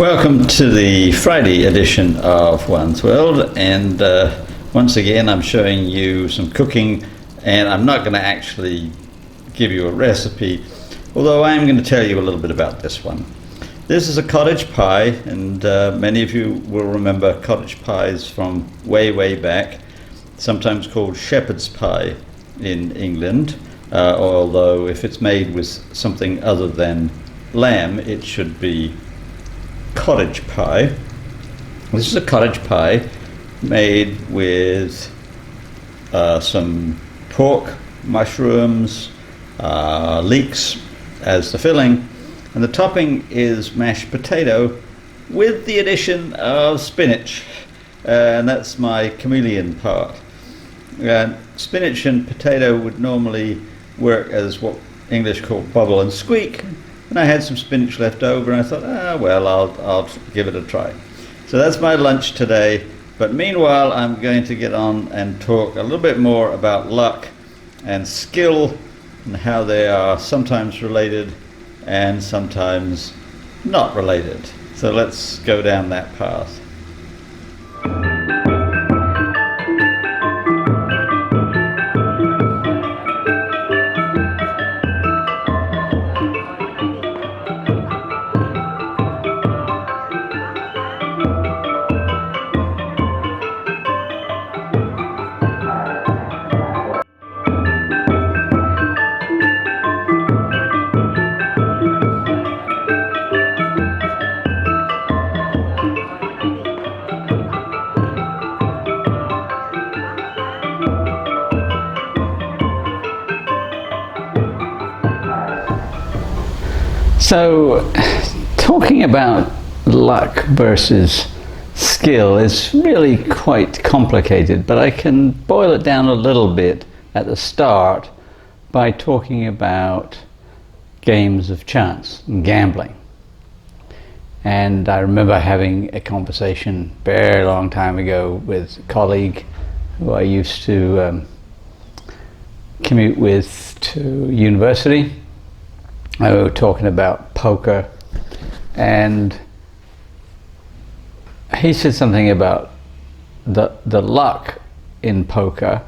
Welcome to the Friday edition of One's World, and once again I'm showing you some cooking, and I'm not going to actually give you a recipe, although I am going to tell you a little bit about this one. This is a cottage pie, and many of you will remember cottage pies from way back, sometimes called shepherd's pie in England, although if it's made with something other than lamb it should be cottage pie. This is a cottage pie made with some pork, mushrooms, leeks as the filling, and the topping is mashed potato with the addition of spinach, and that's my chameleon part. Spinach and potato would normally work as what English call bubble and squeak, and I had some spinach left over and I thought, well, I'll give it a try. So that's my lunch today, but meanwhile I'm going to get on and talk a little bit more about luck and skill and how they are sometimes related and sometimes not related. So let's go down that path. So, talking about luck versus skill is really quite complicated, but I can boil it down a little bit at the start by talking about games of chance and gambling. And I remember having a conversation a very long time ago with a colleague who I used to commute with to university. We were talking about poker, and he said something about the luck in poker,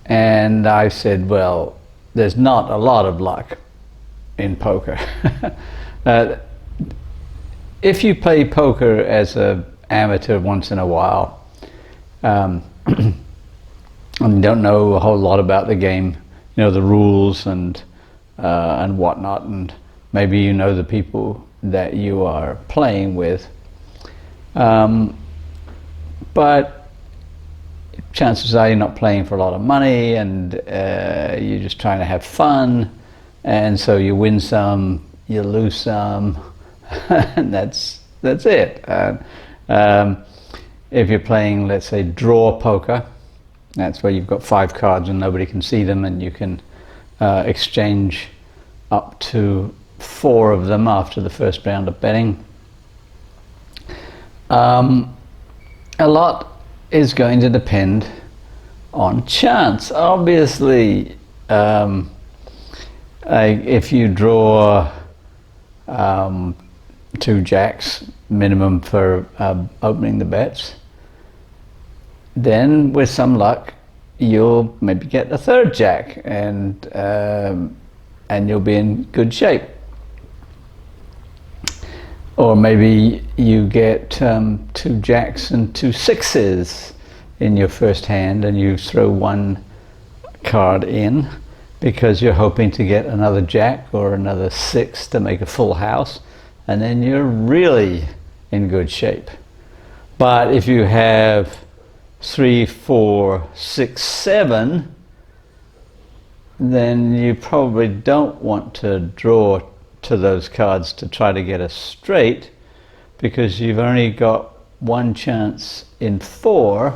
and I said, well, there's not a lot of luck in poker. If you play poker as an amateur once in a while, and you don't know a whole lot about the game, you know the rules and whatnot, and maybe you know the people that you are playing with, but chances are you're not playing for a lot of money, and you're just trying to have fun, and so you win some, you lose some, and that's it. If you're playing, let's say, draw poker, that's where you've got 5 cards and nobody can see them, and you can exchange up to 4 of them after the first round of betting. A lot is going to depend on chance. Obviously, if you draw 2 jacks minimum for opening the bets, then with some luck you'll maybe get a 3rd jack, and you'll be in good shape. Or maybe you get 2 jacks and 2 sixes in your first hand, and you throw 1 card in because you're hoping to get another jack or another 6 to make a full house, and then you're really in good shape. But if you have 3, 4, 6, 7, then you probably don't want to draw to those cards to try to get a straight, because you've only got 1 chance in 4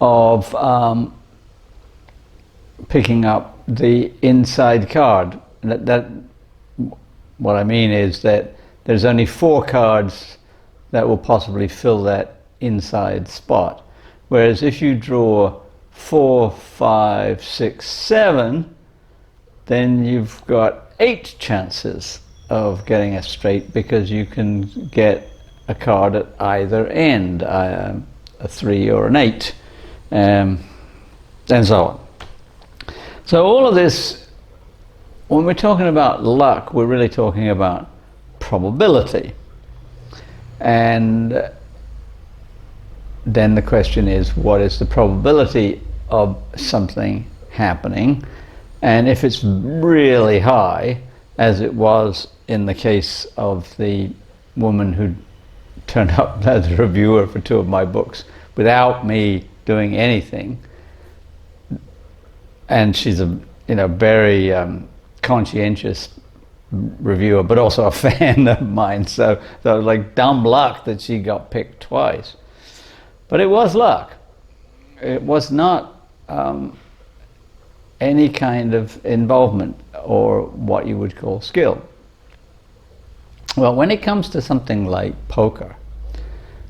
of picking up the inside card. What I mean is that there's only 4 cards that will possibly fill that inside spot. Whereas if you draw 4, 5, 6, 7, then you've got 8 chances of getting a straight because you can get a card at either end, a 3 or an 8, and so on. So all of this, when we're talking about luck, we're really talking about probability. And then the question is, what is the probability of something happening? And if it's really high, as it was in the case of the woman who turned up as a reviewer for 2 of my books without me doing anything, and she's a very conscientious reviewer, but also a fan of mine, so it was like dumb luck that she got picked twice. But it was luck. It was not any kind of involvement or what you would call skill. Well, when it comes to something like poker,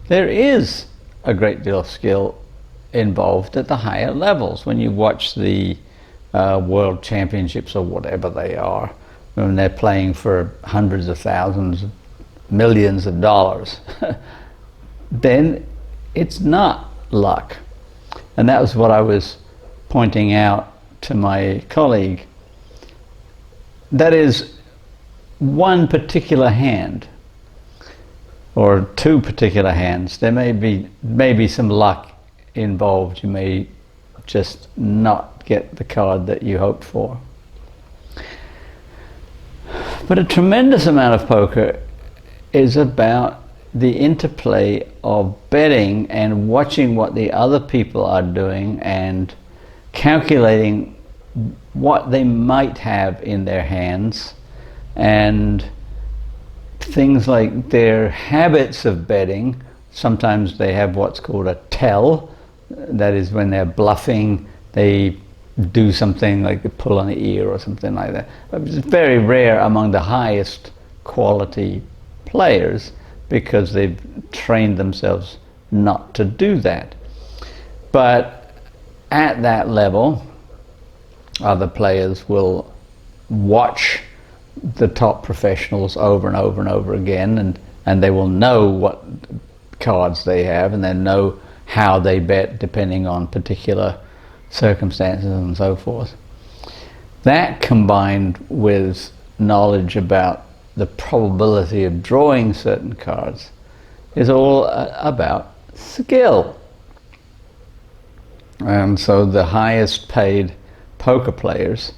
there is a great deal of skill involved at the higher levels. When you watch the world championships or whatever they are, when they're playing for hundreds of thousands, millions of dollars, then it's not luck. And that was what I was pointing out to my colleague. That is one particular hand, or 2 particular hands. There may be some luck involved. You may just not get the card that you hoped for. But a tremendous amount of poker is about the interplay of betting and watching what the other people are doing and calculating what they might have in their hands, and things like their habits of betting. Sometimes they have what's called a tell. That is, when they're bluffing, they do something like they pull on the ear or something like that. It's very rare among the highest quality players because they've trained themselves not to do that. But at that level, other players will watch the top professionals over and over and over again, and they will know what cards they have, and they know how they bet depending on particular circumstances and so forth. That, combined with knowledge about the probability of drawing certain cards, is all about skill. And so the highest paid poker players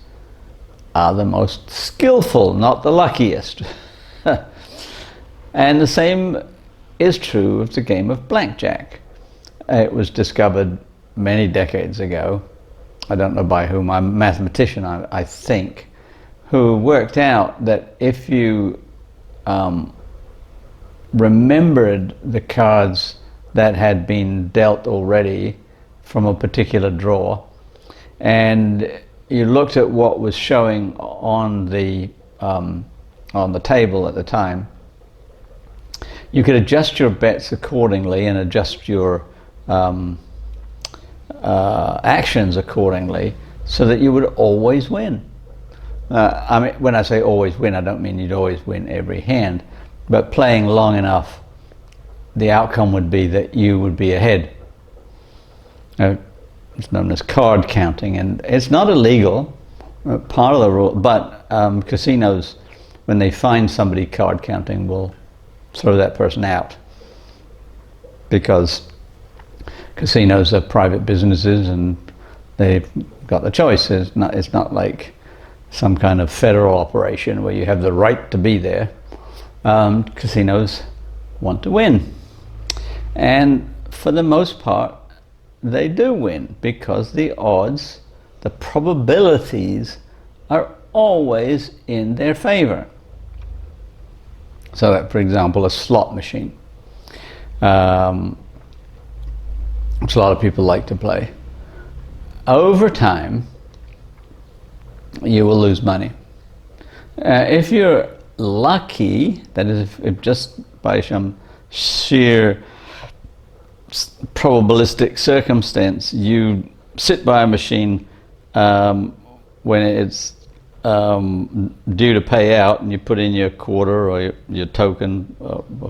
are the most skillful, not the luckiest. And the same is true of the game of blackjack. It was discovered many decades ago, I don't know by whom, a mathematician I think, who worked out that if you remembered the cards that had been dealt already from a particular draw, and you looked at what was showing on the table at the time, you could adjust your bets accordingly and adjust your actions accordingly, so that you would always win. I mean, when I say always win, I don't mean you'd always win every hand, but playing long enough, the outcome would be that you would be ahead. It's known as card counting, and it's not illegal, part of the rule, but casinos, when they find somebody card counting, will throw that person out, because casinos are private businesses and they've got the choice. It's not like some kind of federal operation where you have the right to be there. Casinos want to win, and for the most part they do win, because the odds, the probabilities, are always in their favor. So that, for example, a slot machine, which a lot of people like to play, over time you will lose money. If you're lucky, that is, if just by some sheer probabilistic circumstance you sit by a machine when it's due to pay out, and you put in your quarter or your token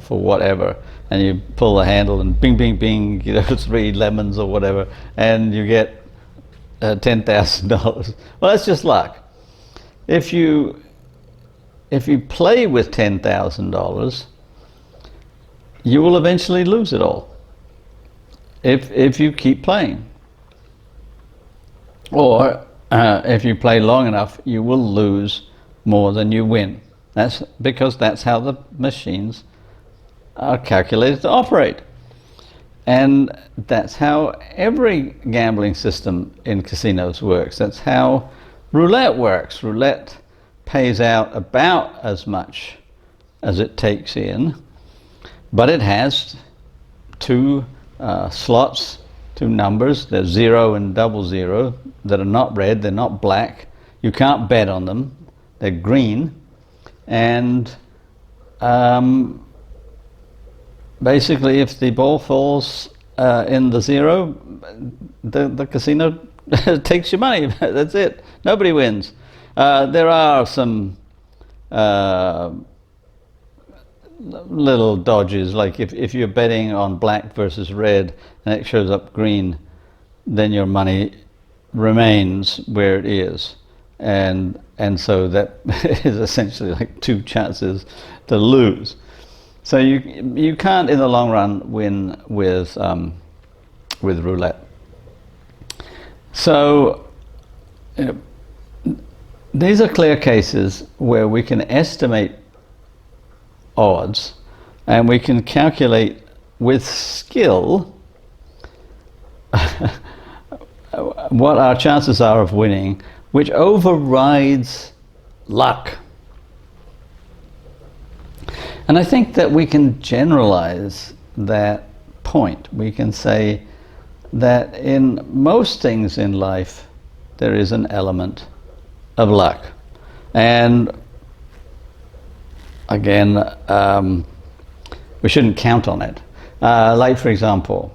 for whatever, and you pull the handle and bing, bing, bing, 3 lemons or whatever, and you get $10,000. Well, that's just luck. If you play with $10,000, you will eventually lose it all. If you keep playing, or if you play long enough, you will lose more than you win. That's because that's how the machines are calculated to operate. And that's how every gambling system in casinos works. That's how roulette works. Roulette pays out about as much as it takes in, but it has 2 slots, 2 numbers. There's 0 and 00 that are not red, they're not black. You can't bet on them. They're green. And basically, if the ball falls in the 0, the casino takes your money. That's it. Nobody wins. There are some little dodges, like if you're betting on black versus red and it shows up green, then your money remains where it is, and so that is essentially like 2 chances to lose. So you can't in the long run win with roulette. So these are clear cases where we can estimate odds, and we can calculate with skill what our chances are of winning, which overrides luck. And I think that we can generalize that point. We can say that in most things in life there is an element of luck. And again, we shouldn't count on it. Like, for example,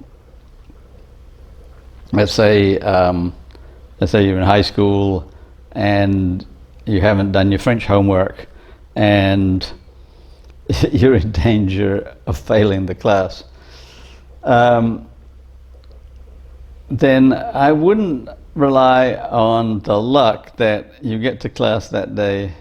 let's say you're in high school and you haven't done your French homework and you're in danger of failing the class. Then I wouldn't rely on the luck that you get to class that day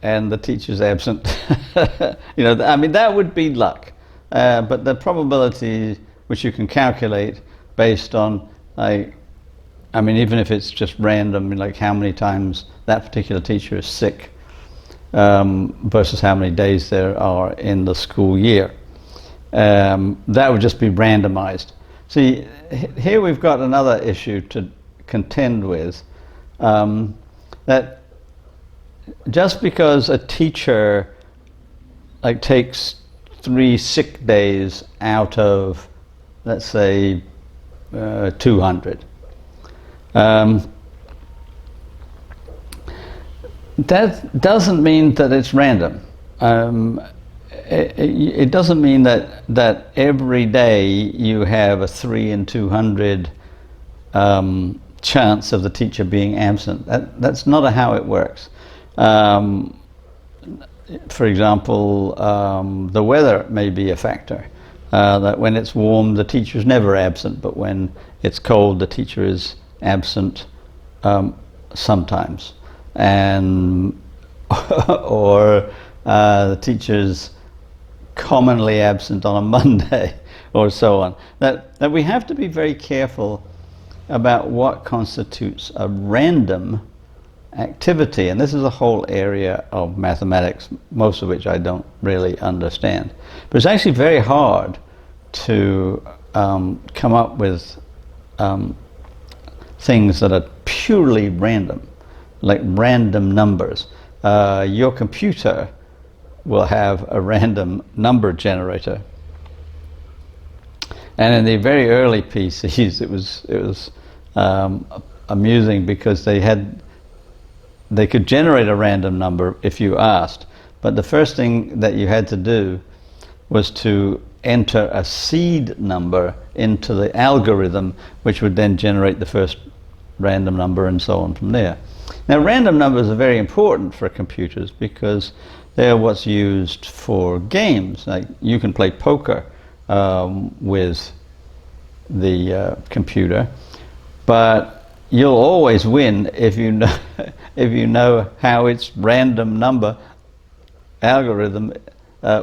and the teacher's absent. I mean, that would be luck. But the probability, which you can calculate based on, even if it's just random, like how many times that particular teacher is sick versus how many days there are in the school year, that would just be randomized. See, here we've got another issue to contend with, that just because a teacher takes 3 sick days out of, let's say, 200, that doesn't mean that it's random. It doesn't mean that every day you have a 3 in 200 chance of the teacher being absent. That's not how it works. For example, the weather may be a factor. That when it's warm, the teacher's never absent, but when it's cold, the teacher is absent sometimes. And or the teacher's commonly absent on a Monday, or so on. That we have to be very careful about what constitutes a random activity, and this is a whole area of mathematics, most of which I don't really understand. But it's actually very hard to come up with things that are purely random, like random numbers. Your computer will have a random number generator, and in the very early PCs it was amusing because they could generate a random number if you asked, but the first thing that you had to do was to enter a seed number into the algorithm, which would then generate the first random number and so on from there. Now, random numbers are very important for computers because they're what's used for games. Like you can play poker with the computer, but you'll always win if you know if you know how its random number algorithm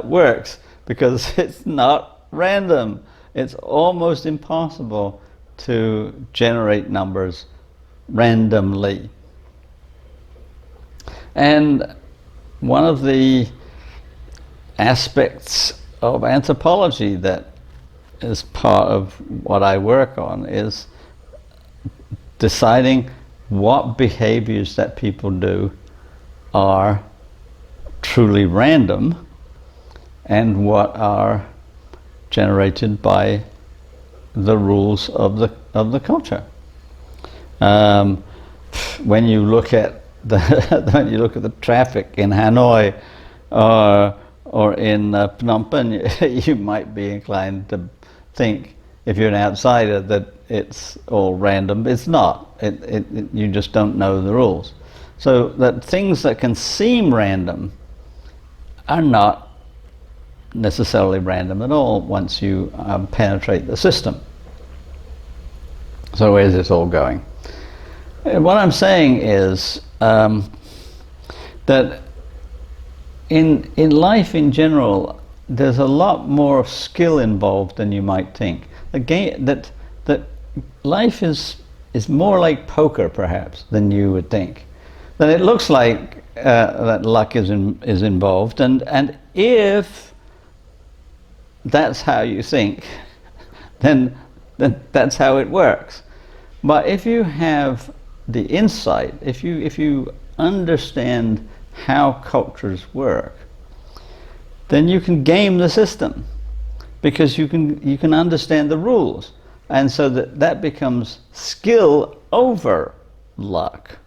works, because it's not random. It's almost impossible to generate numbers randomly. And one of the aspects of anthropology that is part of what I work on is deciding what behaviors that people do are truly random and what are generated by the rules of the culture. When you look at the traffic in Hanoi or in Phnom Penh, you might be inclined to think, if you're an outsider, that it's all random. It's not. You just don't know the rules. So that things that can seem random are not necessarily random at all once you penetrate the system. So where's this all going? What I'm saying is that in life in general, there's a lot more skill involved than you might think. That life is more like poker, perhaps, than you would think. That it looks like that luck is involved, and if that's how you think, then that's how it works. But if you have the insight, if you understand how cultures work, then you can game the system, because you can understand the rules, and so that becomes skill over luck.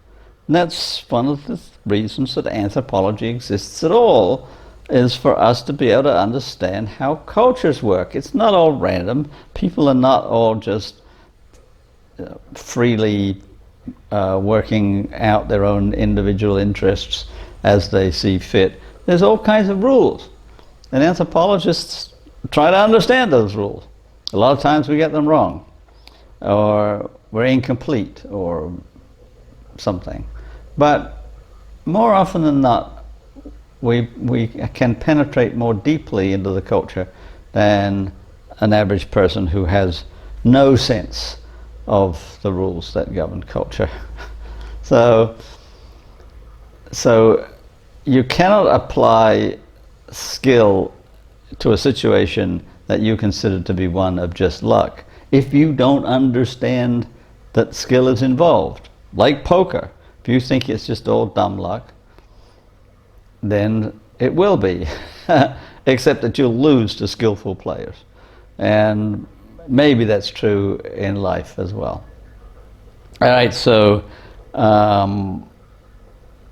And that's one of the reasons that anthropology exists at all, is for us to be able to understand how cultures work. It's not all random. People are not all just freely working out their own individual interests as they see fit. There's all kinds of rules, and anthropologists try to understand those rules. A lot of times we get them wrong, or we're incomplete, or something. But more often than not, we can penetrate more deeply into the culture than an average person who has no sense of the rules that govern culture. So you cannot apply skill to a situation that you consider to be one of just luck if you don't understand that skill is involved. Like poker, if you think it's just all dumb luck, then it will be, except that you'll lose to skillful players. And maybe that's true in life as well. All right, so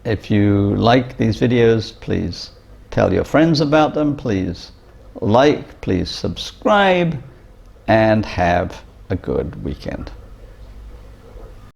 if you like these videos, please tell your friends about them, please like, please subscribe, and have a good weekend.